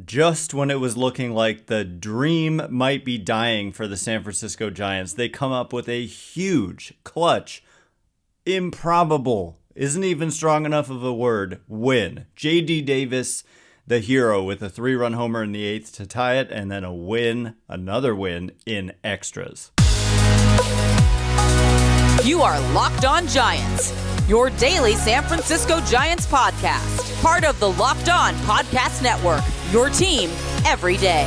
Just when it was looking like the dream might be dying for the San Francisco Giants, they come up with a huge, clutch, improbable, isn't even strong enough of a word, win. J.D. Davis, the hero, with a 3-run homer in the 8th to tie it, and then another win in extras. You are Locked On Giants, your daily San Francisco Giants podcast. Part of the Locked On Podcast Network, your team every day.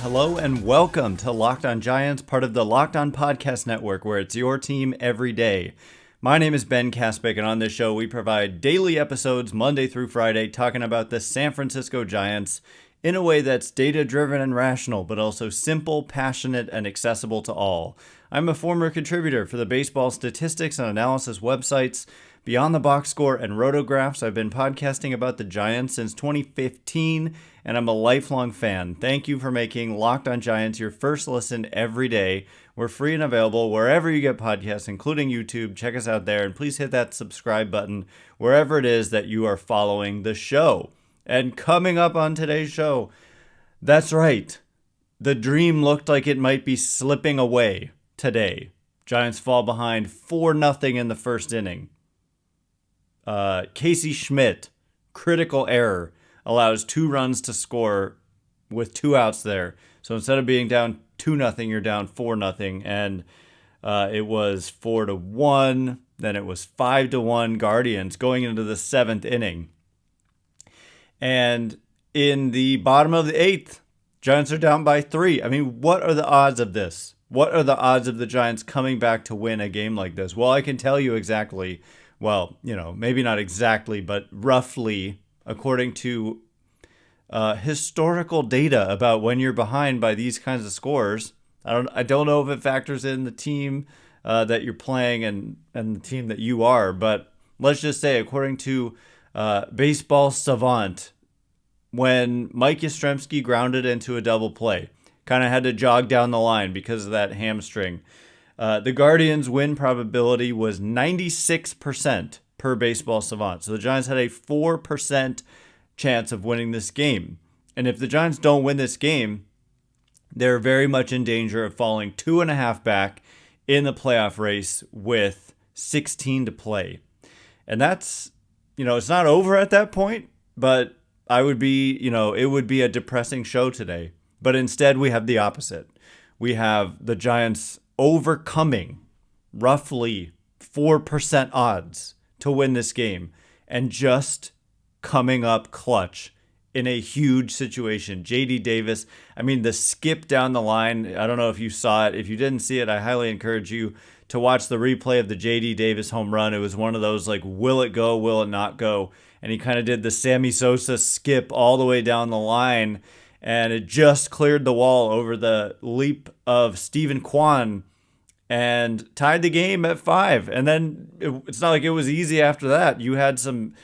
Hello and welcome to Locked On Giants, part of the Locked On Podcast Network, where it's your team every day. My name is Ben Kaspick, and on this show we provide daily episodes Monday through Friday talking about the San Francisco Giants in a way that's data-driven and rational, but also simple, passionate, and accessible to all. I'm a former contributor for the baseball statistics and analysis websites Beyond the Box Score and Rotographs. I've been podcasting about the Giants since 2015, and I'm a lifelong fan. Thank you for making Locked On Giants your first listen every day. We're free and available wherever you get podcasts, including YouTube. Check us out there, and please hit that subscribe button wherever it is that you are following the show. And coming up on today's show, that's right, the dream looked like it might be slipping away today. Giants fall behind 4-0 in the first inning. Casey Schmidt, critical error, allows 2 runs to score with 2 outs there. So instead of being down 2-0, you're down 4-0. And it was 4-1. Then it was 5-1 Guardians going into the 7th inning. And in the bottom of the 8th, Giants are down by 3. I mean, what are the odds of this? What are the odds of the Giants coming back to win a game like this? Well, I can tell you exactly. Well, maybe not exactly, but roughly, according to historical data about when you're behind by these kinds of scores. I don't know if it factors in the team that you're playing and the team that you are, but let's just say, according to Baseball Savant, when Mike Yastrzemski grounded into a double play, kind of had to jog down the line because of that hamstring. The Guardians' win probability was 96% per Baseball Savant. So the Giants had a 4% chance of winning this game. And if the Giants don't win this game, they're very much in danger of falling 2.5 back in the playoff race with 16 to play. And that's, it's not over at that point, but it would be a depressing show today. But instead, we have the opposite. We have the Giants overcoming roughly 4% odds to win this game and just coming up clutch in a huge situation. J.D. Davis, the skip down the line, I don't know if you saw it. If you didn't see it, I highly encourage you to watch the replay of the J.D. Davis home run. It was one of those, will it go, will it not go? And he kind of did the Sammy Sosa skip all the way down the line, and it just cleared the wall over the leap of Stephen Kwan and tied the game at 5. And then it's not like it was easy after that. You had some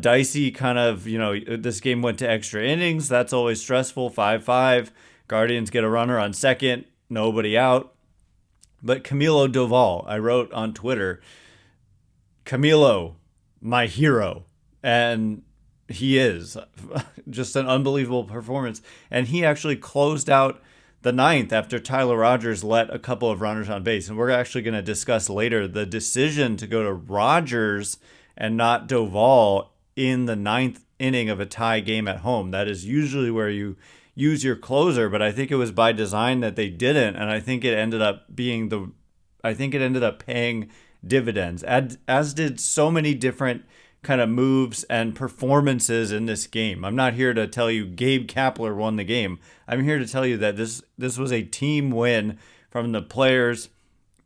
dicey kind of, this game went to extra innings. That's always stressful. 5-5. Guardians get a runner on second. Nobody out. But Camilo Doval, I wrote on Twitter, Camilo, my hero. And he is just an unbelievable performance. And he actually closed out the 9th after Tyler Rogers let a couple of runners on base. And we're actually going to discuss later the decision to go to Rogers and not Doval in the 9th inning of a tie game at home. That is usually where you use your closer, but I think it was by design that they didn't. And I think it ended up paying dividends, as did so many different kind of moves and performances in this game. I'm not here to tell you Gabe Kapler won the game. I'm here to tell you that this was a team win, from the players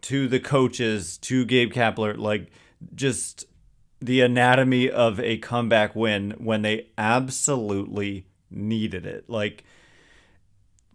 to the coaches to Gabe Kapler, just the anatomy of a comeback win when they absolutely needed it.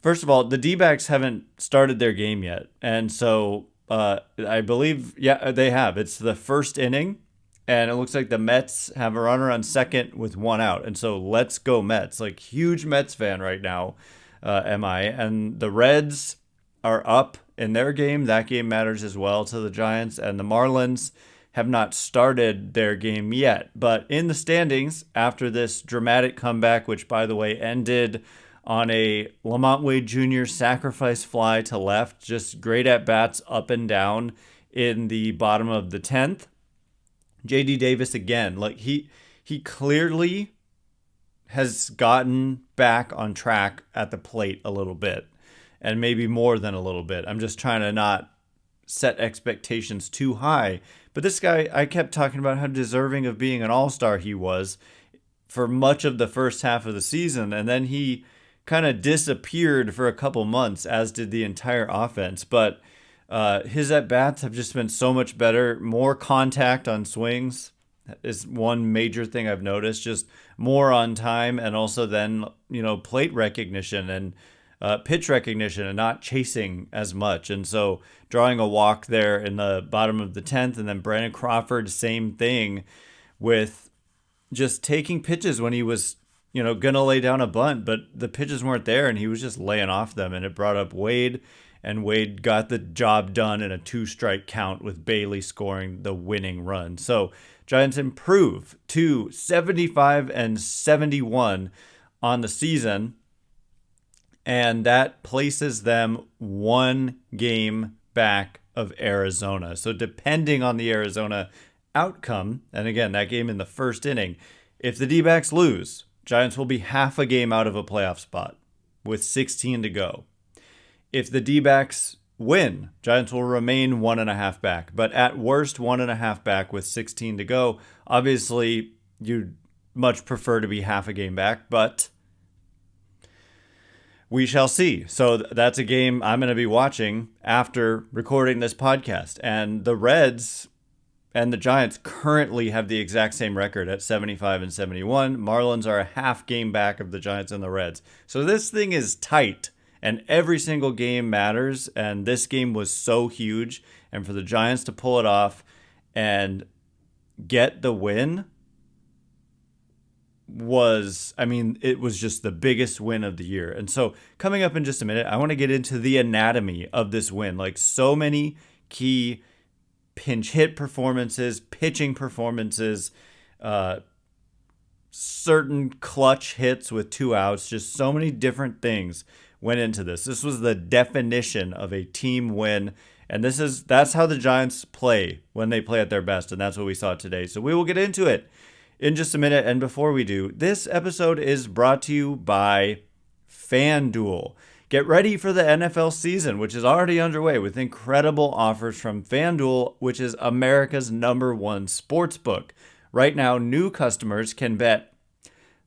First of all, the D-backs haven't started their game yet. And so I believe, they have. It's the first inning. And it looks like the Mets have a runner on second with 1 out. And so let's go Mets. Huge Mets fan right now, am I. And the Reds are up in their game. That game matters as well to the Giants. And the Marlins have not started their game yet. But in the standings, after this dramatic comeback, which, by the way, ended on a LaMonte Wade Jr. sacrifice fly to left, just great at-bats up and down in the bottom of the 10th. J.D. Davis again, like he clearly has gotten back on track at the plate a little bit, and maybe more than a little bit. I'm just trying to not set expectations too high. But this guy, I kept talking about how deserving of being an all-star he was for much of the first half of the season, and then he kind of disappeared for a couple months, as did the entire offense. But his at-bats have just been so much better. More contact on swings is one major thing I've noticed. Just more on time, and also then, plate recognition and pitch recognition, and not chasing as much. And so drawing a walk there in the bottom of the 10th, and then Brandon Crawford, same thing, with just taking pitches when he was, going to lay down a bunt, but the pitches weren't there and he was just laying off them. And it brought up Wade, and Wade got the job done in a 2-strike count, with Bailey scoring the winning run. So Giants improve to 75-71 on the season, and that places them 1 game back of Arizona. So depending on the Arizona outcome, and again, that game in the first inning, if the D-backs lose, Giants will be half a game out of a playoff spot with 16 to go. If the D-backs win, Giants will remain 1.5 back, but at worst 1.5 back with 16 to go. Obviously, you'd much prefer to be half a game back, but we shall see. So that's a game I'm going to be watching after recording this podcast. And the Reds and the Giants currently have the exact same record at 75-71. Marlins are a half game back of the Giants and the Reds. So this thing is tight, and every single game matters. And this game was so huge. And for the Giants to pull it off and get the win it was just the biggest win of the year. And so coming up in just a minute, I want to get into the anatomy of this win. Like, so many key pinch hit performances, pitching performances, certain clutch hits with 2 outs, just so many different things went into this. This was the definition of a team win. And that's how the Giants play when they play at their best. And that's what we saw today. So we will get into it in just a minute. And before we do, this episode is brought to you by FanDuel. Get ready for the NFL season, which is already underway, with incredible offers from FanDuel, which is America's #1 sportsbook. Right now, new customers can bet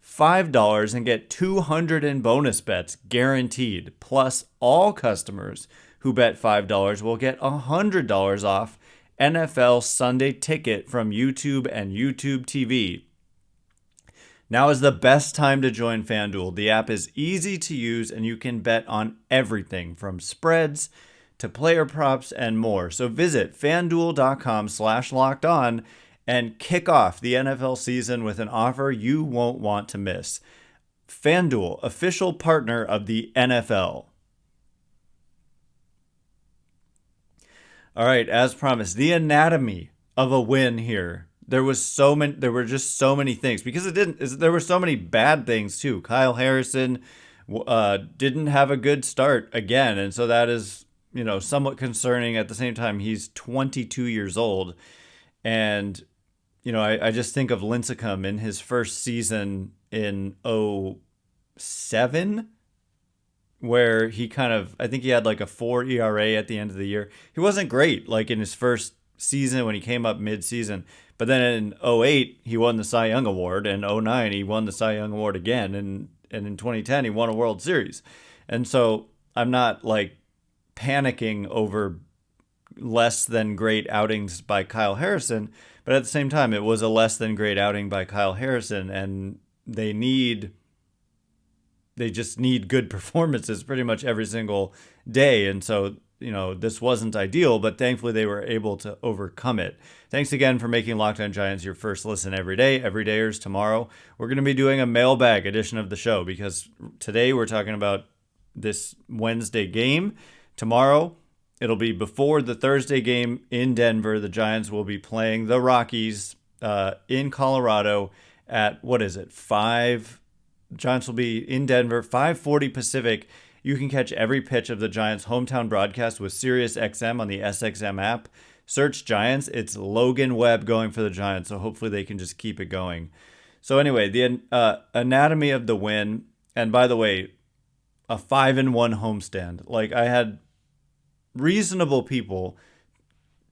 $5 and get $200 in bonus bets guaranteed. Plus, all customers who bet $5 will get $100 off NFL Sunday Ticket from YouTube and YouTube TV. Now is the best time to join FanDuel. The app is easy to use, and you can bet on everything from spreads to player props and more. So visit FanDuel.com/lockedon and kick off the NFL season with an offer you won't want to miss. FanDuel, official partner of the NFL. All right, as promised, the anatomy of a win here. There were just so many things, because there were so many bad things too. Kyle Harrison didn't have a good start again, and so that is, somewhat concerning. At the same time, he's 22 years old, and I just think of Lincecum in his first season in 2007, where I think he had like a 4 ERA at the end of the year. He wasn't great, like in his first season when he came up mid-season. But then in 2008, he won the Cy Young Award. And 2009, he won the Cy Young Award again. And in 2010, he won a World Series. And so I'm not like panicking over less than great outings by Kyle Harrison. But at the same time, it was a less than great outing by Kyle Harrison. And they just need good performances pretty much every single day. And so, this wasn't ideal, but thankfully they were able to overcome it. Thanks again for making Locked On Giants your first listen every day. Everydayers, tomorrow we're going to be doing a mailbag edition of the show, because today we're talking about this Wednesday game. Tomorrow It'll be before the Thursday game in Denver. The Giants will be playing the Rockies in Colorado at, 5? Giants will be in Denver, 5:40 Pacific. You can catch every pitch of the Giants' hometown broadcast with SiriusXM on the SXM app. Search Giants. It's Logan Webb going for the Giants, so hopefully they can just keep it going. So anyway, the anatomy of the win, and by the way, a 5-1 homestand. Like, I had reasonable people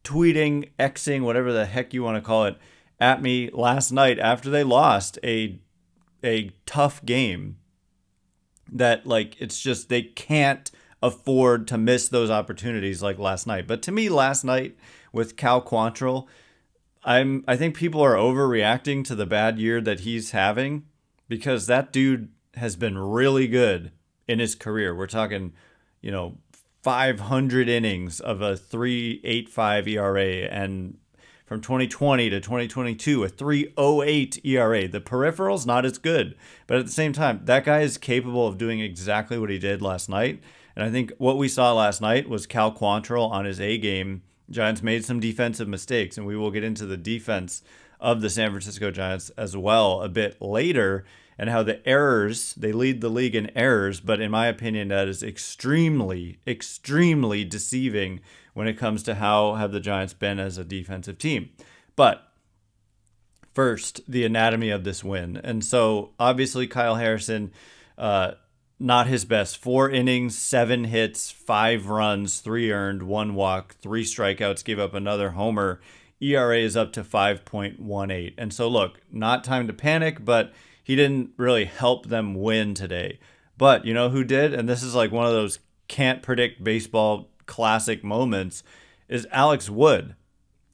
tweeting, Xing, whatever the heck you want to call it, at me last night after they lost a tough game, that, like, it's just they can't afford to miss those opportunities like last night. But to me, last night with Cal Quantrill, I think people are overreacting to the bad year that he's having, because that dude has been really good in his career. We're talking, 500 innings of a 3.85 ERA, and from 2020 to 2022, a 3.08 ERA. The peripheral's not as good, but at the same time, that guy is capable of doing exactly what he did last night. And I think what we saw last night was Cal Quantrill on his A game. Giants made some defensive mistakes, and we will get into the defense of the San Francisco Giants as well a bit later, and how the errors, they lead the league in errors, but in my opinion, that is extremely, extremely deceiving when it comes to how have the Giants been as a defensive team. But first, the anatomy of this win. And so obviously Kyle Harrison, not his best. 4 innings, 7 hits, 5 runs, 3 earned, 1 walk, 3 strikeouts, gave up another homer. ERA is up to 5.18. And so look, not time to panic, but he didn't really help them win today. But you know who did? And this is like one of those can't predict baseball classic moments, is Alex Wood.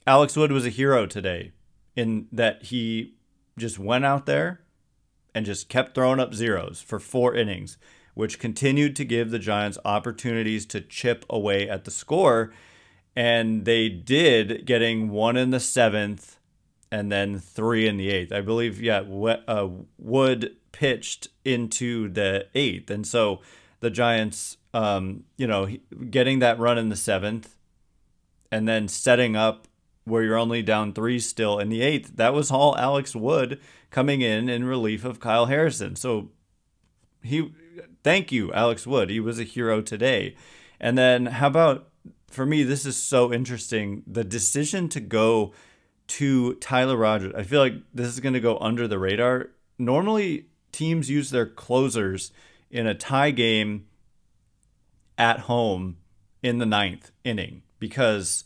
Alex Wood was a hero today in that he just went out there and just kept throwing up zeros for 4 innings, which continued to give the Giants opportunities to chip away at the score. And they did, getting 1 in the 7th and then 3 in the 8th. I believe, Wood pitched into the 8th. And so the Giants, getting that run in the 7th and then setting up where you're only down 3 still in the 8th, that was all Alex Wood coming in relief of Kyle Harrison. So thank you, Alex Wood. He was a hero today. And then how about, for me, this is so interesting, the decision to go to Tyler Rogers. I feel like this is going to go under the radar. Normally, teams use their closers in a tie game at home in the 9th inning, because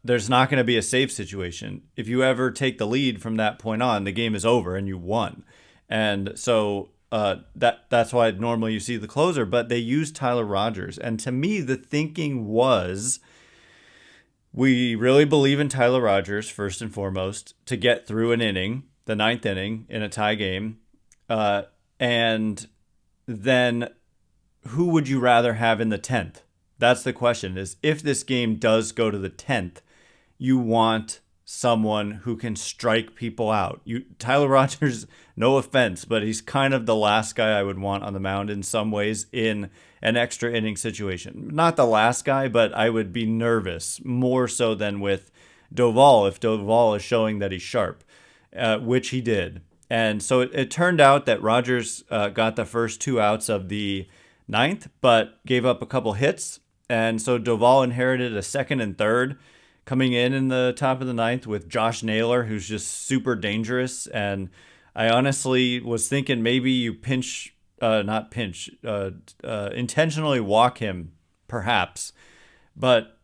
there's not going to be a save situation. If you ever take the lead from that point on, the game is over and you won. And so that's why normally you see the closer, but they use Tyler Rogers. And to me, the thinking was, we really believe in Tyler Rogers, first and foremost, to get through an inning, the 9th inning in a tie game. And then who would you rather have in the 10th? That's the question, is if this game does go to the 10th, you want someone who can strike people out. Tyler Rogers, no offense, but he's kind of the last guy I would want on the mound in some ways in an extra inning situation. Not the last guy, but I would be nervous more so than with Doval if Doval is showing that he's sharp, which he did. And so it turned out that Rogers got the first 2 outs of the 9th, but gave up a couple hits. And so Doval inherited a 2nd and 3rd coming in the top of the 9th with Josh Naylor, who's just super dangerous. And I honestly was thinking maybe you intentionally walk him, perhaps. But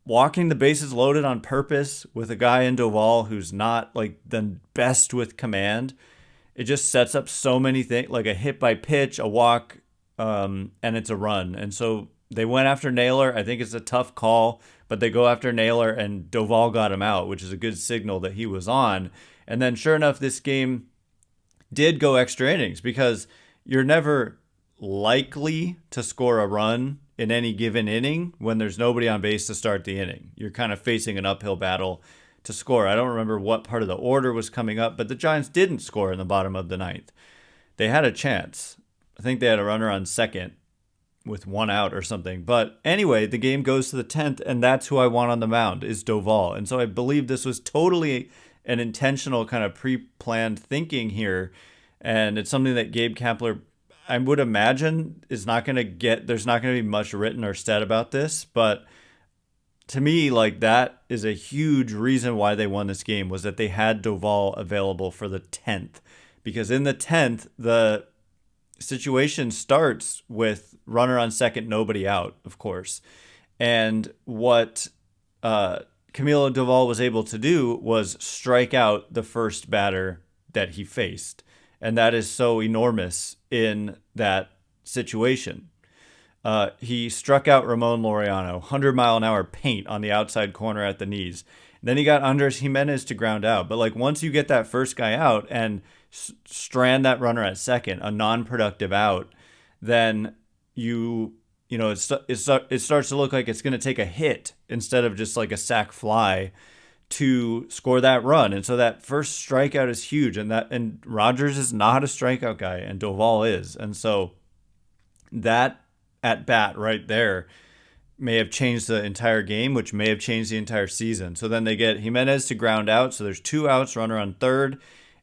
walking the bases loaded on purpose with a guy in Doval who's not like the best with command, it just sets up so many things, like a hit by pitch, a walk, and it's a run. And so they went after Naylor. I think it's a tough call, but they go after Naylor, and Doval got him out, which is a good signal that he was on. And then sure enough, this game did go extra innings, because you're never likely to score a run in any given inning when there's nobody on base to start the inning. You're kind of facing an uphill battle to score. I don't remember what part of the order was coming up, but the Giants didn't score in the bottom of the 9th. They had a chance. I think they had a runner on second, with 1 out or something. But anyway, the game goes to the 10th, and that's who I want on the mound is Doval. And so I believe this was totally an intentional kind of pre-planned thinking here. And it's something that Gabe Kapler, I would imagine, is not going to get, there's not going to be much written or said about this. But to me, like, that is a huge reason why they won this game, was that they had Doval available for the 10th. Because in the 10th, the situation starts with runner on second, nobody out, of course. And what Camilo Doval was able to do was strike out the first batter that he faced. And that is so enormous in that situation. He struck out Ramon Laureano, 100-mile-an-hour paint on the outside corner at the knees. Then he got Andres Jimenez to ground out. But like once you get that first guy out and strand that runner at second, a non-productive out, then it starts to look like it's going to take a hit instead of just like a sac fly to score that run. And so that first strikeout is huge. And Rogers is not a strikeout guy, and Doval is. And so that at bat right there may have changed the entire game, which may have changed the entire season. So then they get Jimenez to ground out. So there's 2 outs, runner on third.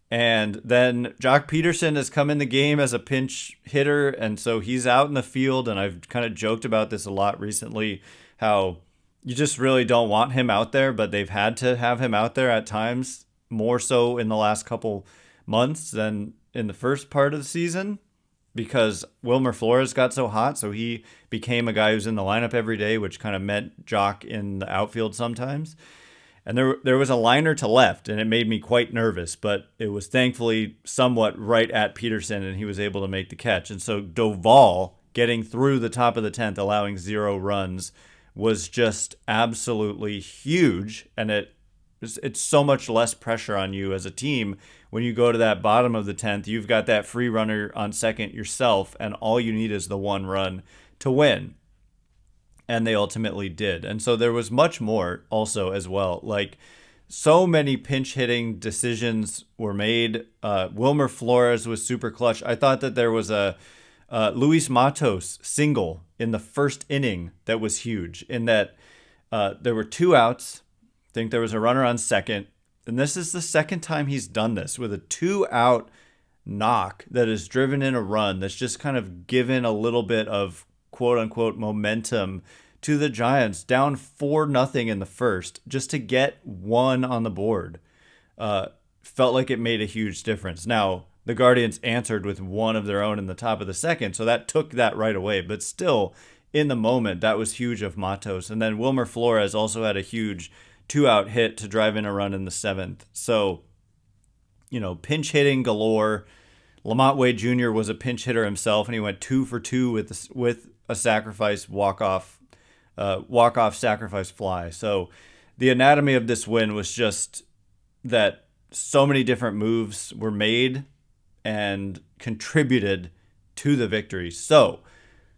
And then Jock Peterson has come in the game as a pinch hitter. And so he's out in the field. And I've kind of joked about this a lot recently, how you just really don't want him out there, but they've had to have him out there at times, more so in the last couple months than in the first part of the season, because Wilmer Flores got so hot. So he became a guy who's in the lineup every day, which kind of meant Jock in the outfield sometimes. And there was a liner to left, and it made me quite nervous, but it was thankfully somewhat right at Peterson, and he was able to make the catch. And so Doval getting through the top of the 10th, allowing 0 runs, was just absolutely huge. And it's so much less pressure on you as a team when you go to that bottom of the 10th. You've got that free runner on second yourself, and all you need is the 1 run to win. And they ultimately did. And so there was much more also as well. Like, so many pinch hitting decisions were made. Wilmer Flores was super clutch. I thought that there was a Luis Matos single in the first inning that was huge, in that there were 2 outs. I think there was a runner on second. And this is the second time he's done this, with a 2-out knock that has driven in a run that's just kind of given a little bit of quote-unquote momentum to the Giants, down 4-0 in the first, just to get 1 on the board. Felt like it made a huge difference. Now, the Guardians answered with 1 of their own in the top of the second, so that took that right away. But still, in the moment, that was huge of Matos. And then Wilmer Flores also had a huge 2-out hit to drive in a run in the 7th. So, pinch hitting galore. LaMonte Wade Jr. was a pinch hitter himself, and he went 2 for 2 with a sacrifice walk-off sacrifice fly. So the anatomy of this win was just that so many different moves were made and contributed to the victory. So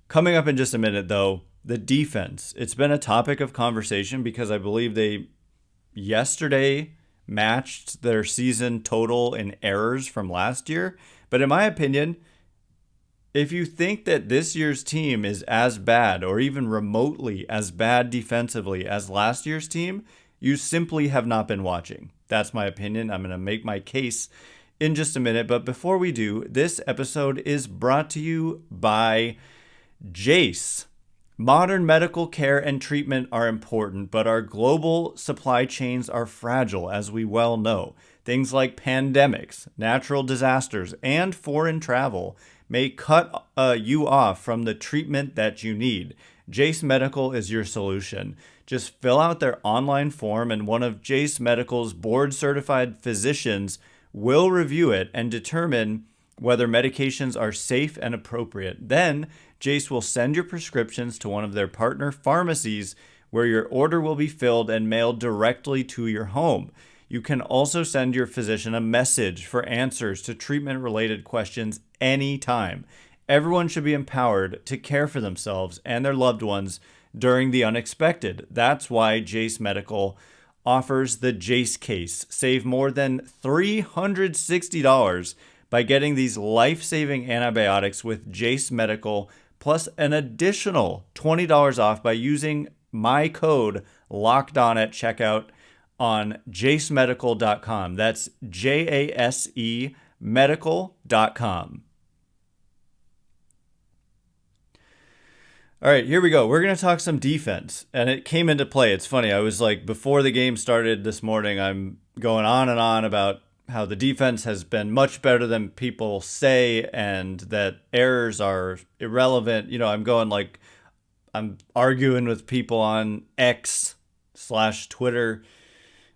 coming up in just a minute, though, the defense. It's been a topic of conversation because I believe they yesterday matched their season total in errors from last year. But in my opinion, if you think that this year's team is as bad or even remotely as bad defensively as last year's team, you simply have not been watching. That's my opinion. I'm going to make my case in just a minute. But before we do, this episode is brought to you by Jace. Modern medical care and treatment are important, but our global supply chains are fragile, as we well know. Things like pandemics, natural disasters, and foreign travel may cut you off from the treatment that you need. Jace Medical is your solution. Just fill out their online form, and one of Jace Medical's board-certified physicians will review it and determine whether medications are safe and appropriate. Then, Jace will send your prescriptions to one of their partner pharmacies, where your order will be filled and mailed directly to your home. You can also send your physician a message for answers to treatment-related questions anytime. Everyone should be empowered to care for themselves and their loved ones during the unexpected. That's why Jace Medical offers the Jace Case. Save more than $360 by getting these life-saving antibiotics with Jace Medical plus an additional $20 off by using my code LOCKEDON at checkout on jasemedical.com. That's JASE medical.com. All right, here we go. We're going to talk some defense, and it came into play. It's funny. I was like, before the game started this morning, I'm going on and on about how the defense has been much better than people say and that errors are irrelevant. I'm going like, I'm arguing with people on X/Twitter.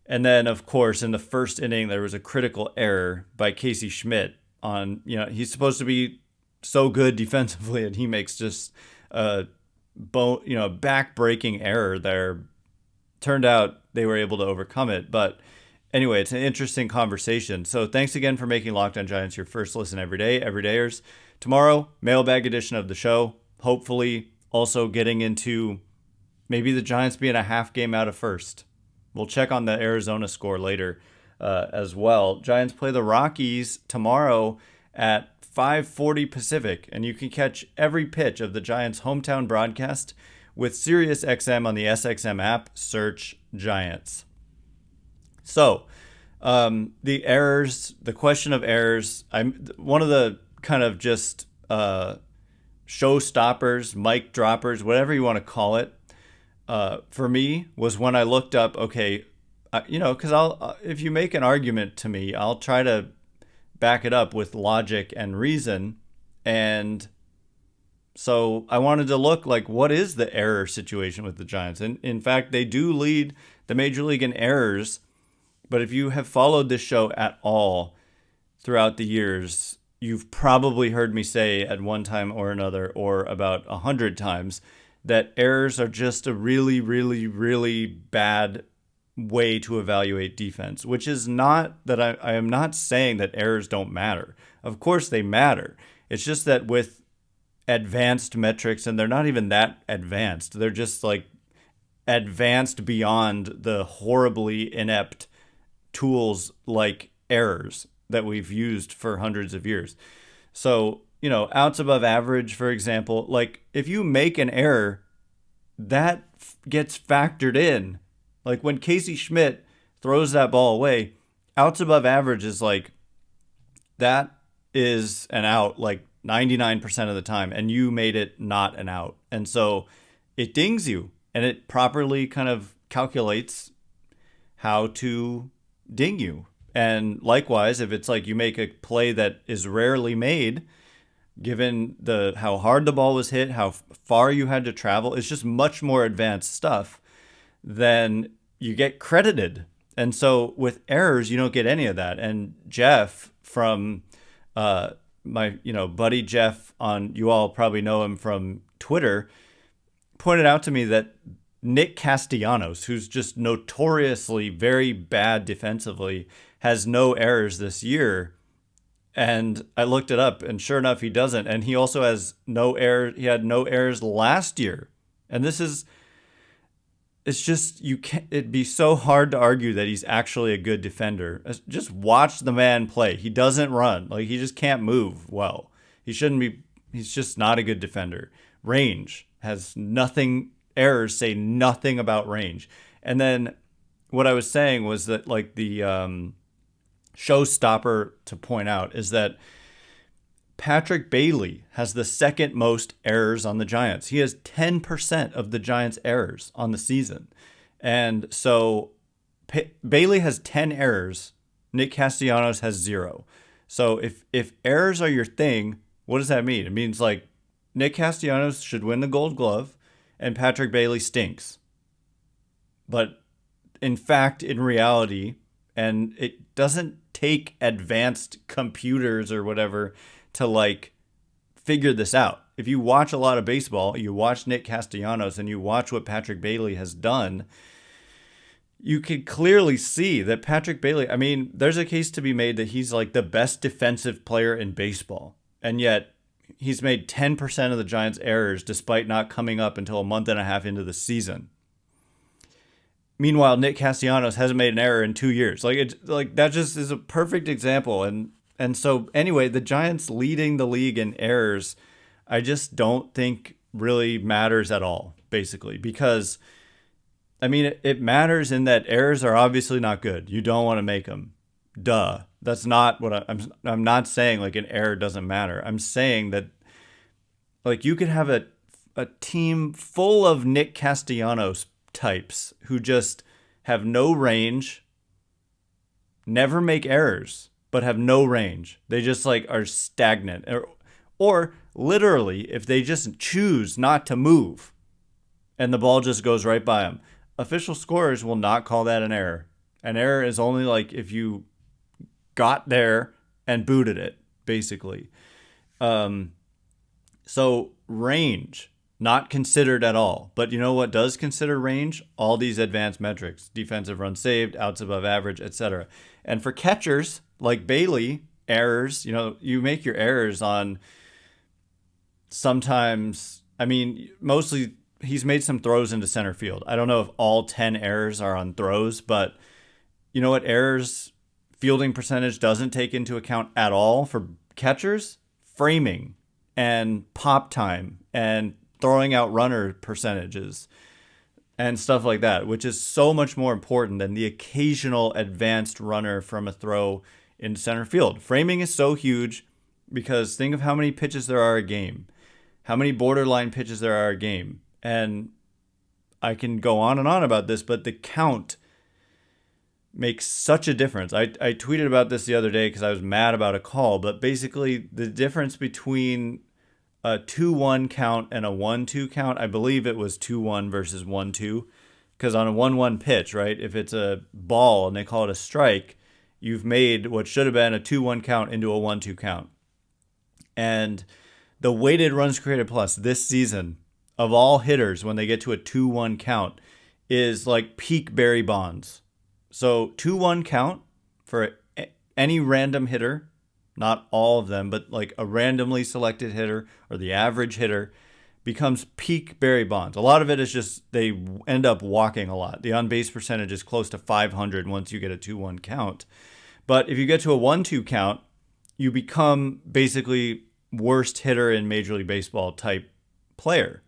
And then, of course, in the first inning, there was a critical error by Casey Schmidt on, he's supposed to be so good defensively, and he makes just a back-breaking error there. Turned out they were able to overcome it. But anyway, it's an interesting conversation. So thanks again for making Locked On Giants your first listen every day, everydayers. Tomorrow, mailbag edition of the show. Hopefully also getting into maybe the Giants being a half game out of first. We'll check on the Arizona score later as well. Giants play the Rockies tomorrow at 5:40 Pacific, and you can catch every pitch of the Giants' hometown broadcast with SiriusXM on the SXM app. Search Giants. So, the errors, the question of errors, one of the kind of just showstoppers, mic droppers, whatever you want to call it, for me was when I looked up, okay, because if you make an argument to me, I'll try to back it up with logic and reason. And so I wanted to look like, what is the error situation with the Giants? And in fact, they do lead the major league in errors. But if you have followed this show at all throughout the years, you've probably heard me say at one time or another, or about 100 times, that errors are just a really, really, really bad way to evaluate defense, which is not that I am not saying that errors don't matter. Of course they matter. It's just that with advanced metrics, and they're not even that advanced, they're just like advanced beyond the horribly inept tools like errors that we've used for hundreds of years. So, outs above average, for example, like if you make an error, that gets factored in. Like when Casey Schmidt throws that ball away, outs above average is like, that is an out like 99% of the time, and you made it not an out. And so it dings you, and it properly kind of calculates how to ding you. And likewise, if it's like you make a play that is rarely made, given how hard the ball was hit, how far you had to travel, it's just much more advanced stuff, then you get credited. And so with errors, you don't get any of that. And Jeff from my buddy Jeff, you all probably know him from Twitter, pointed out to me that Nick Castellanos, who's just notoriously very bad defensively, has no errors this year. And I looked it up, and sure enough, he doesn't. And he also has no error. He had no errors last year. And it'd be so hard to argue that he's actually a good defender. Just watch the man play. He doesn't run. Like, he just can't move well. He's just not a good defender. Range has nothing. Errors say nothing about range. And then what I was saying was that, like, the showstopper to point out is that Patrick Bailey has the second most errors on the Giants. He has 10% of the Giants' errors on the season. And so Bailey has 10 errors. Nick Castellanos has 0. So if errors are your thing, what does that mean? It means like Nick Castellanos should win the Gold Glove and Patrick Bailey stinks. But in fact, in reality, and it doesn't take advanced computers or whatever to like figure this out. If you watch a lot of baseball, you watch Nick Castellanos and you watch what Patrick Bailey has done, you could clearly see that Patrick Bailey, I mean, there's a case to be made that he's like the best defensive player in baseball. And yet he's made 10% of the Giants' errors despite not coming up until a month and a half into the season. Meanwhile, Nick Castellanos hasn't made an error in 2 years. That just is a perfect example. And so anyway, the Giants leading the league in errors I just don't think really matters at all, basically, because I mean, it matters in that errors are obviously not good. You don't want to make them. Duh. That's not what I'm not saying like an error doesn't matter. I'm saying that like you could have a team full of Nick Castellanos types who just have no range, never make errors, but have no range. They just like are stagnant. Or literally, if they just choose not to move and the ball just goes right by them, official scorers will not call that an error. An error is only like if you got there and booted it, basically. So range, not considered at all. But you know what does consider range? All these advanced metrics, defensive runs saved, outs above average, etc. And for catchers like Bailey, errors, you make your errors on sometimes, I mean, mostly he's made some throws into center field. I don't know if all 10 errors are on throws, but you know what errors fielding percentage doesn't take into account at all for catchers? Framing and pop time and throwing out runner percentages and stuff like that, which is so much more important than the occasional advanced runner from a throw in center field. Framing is so huge because think of how many pitches there are a game, how many borderline pitches there are a game. And I can go on and on about this, but the count makes such a difference. I tweeted about this the other day because I was mad about a call, but basically the difference between a 2-1 count and a 1-2 count, I believe it was 2-1 versus 1-2, because on a 1-1 pitch, right, if it's a ball and they call it a strike, you've made what should have been a 2-1 count into a 1-2 count. And the weighted runs created plus this season of all hitters when they get to a 2-1 count is like peak Barry Bonds. So 2-1 count for any random hitter, not all of them, but like a randomly selected hitter or the average hitter becomes peak Barry Bonds. A lot of it is just they end up walking a lot. The on-base percentage is close to 500 once you get a 2-1 count. But if you get to a 1-2 count, you become basically worst hitter in Major League Baseball type player.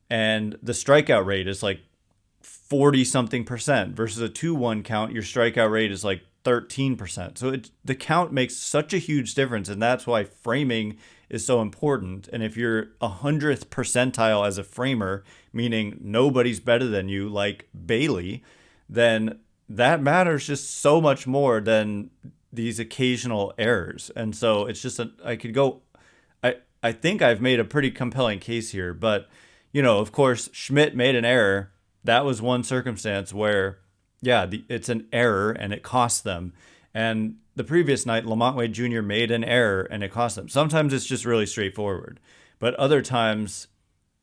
And the strikeout rate is like 40-something% versus a 2-1 count. Your strikeout rate is like 13%. So the count makes such a huge difference, and that's why framing is so important. And if you're 100th percentile as a framer, meaning nobody's better than you, like Bailey, then that matters just so much more than these occasional errors. And so it's just I think I've made a pretty compelling case here, but of course, Schmidt made an error. That was one circumstance where, it's an error and it cost them. And the previous night, LaMonte Wade Jr. made an error and it cost them. Sometimes it's just really straightforward, but other times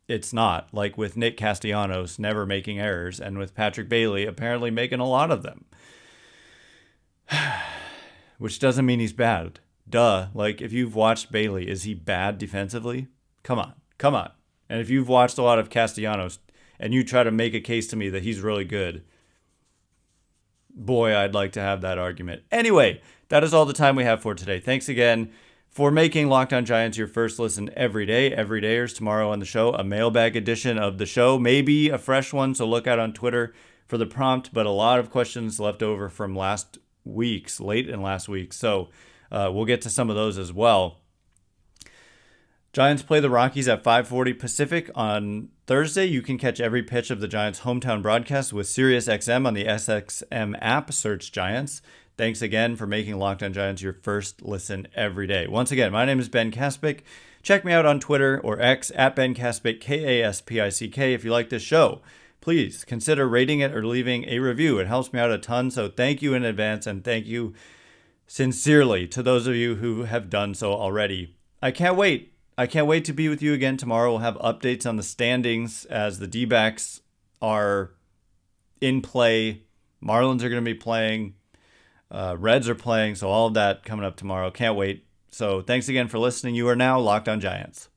it's not. Like with Nick Castellanos never making errors, and with Patrick Bailey apparently making a lot of them. Which doesn't mean he's bad. Duh. Like, if you've watched Bailey, is he bad defensively? Come on. And if you've watched a lot of Castellanos and you try to make a case to me that he's really good, boy, I'd like to have that argument. Anyway, that is all the time we have for today. Thanks again for making Locked On Giants your first listen every day. Everydayers tomorrow on the show, a mailbag edition of the show, maybe a fresh one, so look out on Twitter for the prompt, but a lot of questions left over from late in last week, so we'll get to some of those as well. Giants play the Rockies at 5:40 Pacific on Thursday. You can catch every pitch of the Giants' hometown broadcast with SiriusXM on the SXM app. Search Giants. Thanks again for making Locked On Giants your first listen every day. Once again, my name is Ben Kaspick. Check me out on Twitter or X at Ben Kaspick, Kaspick. If you like this show, please consider rating it or leaving a review. It helps me out a ton, so thank you in advance, and thank you sincerely to those of you who have done so already. I can't wait to be with you again tomorrow. We'll have updates on the standings as the D-backs are in play. Marlins are going to be playing. Reds are playing. So all of that coming up tomorrow. Can't wait. So thanks again for listening. You are now Locked On Giants.